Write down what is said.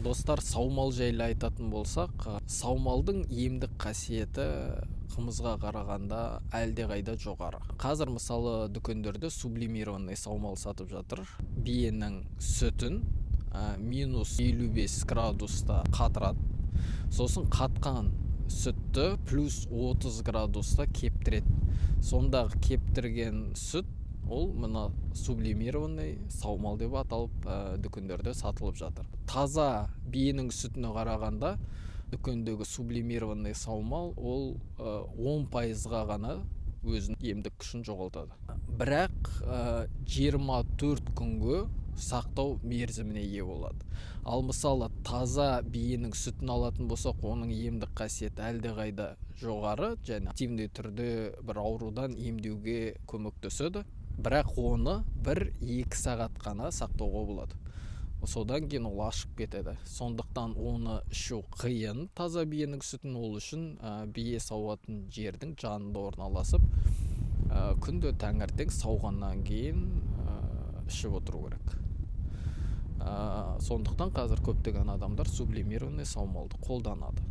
Достар, саумал жайлы айтатын болсақ, саумалдың емдік қасиеті қымызға қарағанда әлдеқайда жоғары. Қазір мысалы дүкендерде сублимированный саумал сатып жатыр. Биенің сүтін минус 55 градуста қатырады. Сосын қатқан сүтті плюс 30 градуста кептіреді. Сондағы кептірген сүт ол мына сублимированный саумал деп аталып дүкендерде сатылып жатыр. Таза биенің сүтіне қарағанда дүкендегі сублимированный саумал ол 10%-ға ғана өзінің емдік күшін жоғалтады. Бірақ 24 күнге сақтау мерзіміне ие болады. Ал мысалы таза биенің сүтін алатын болсақ, оның емдік қасиеті әлдеқайда жоғары және активді түрде бір аурудан емдеуге көмектеседі. Бірақ оны 1-2 сағат қана сақтауға болады. Содан кейін ол ашып кетеді. Сондықтан оны ішу қиын. Таза биенің сүтін ол үшін бие сауатын жердің жанында орналасып, күнде таңертең сауғаннан кейін ішіп отыру керек. Сондықтан қазір көптеген адамдар сублимированный саумалды қолданады.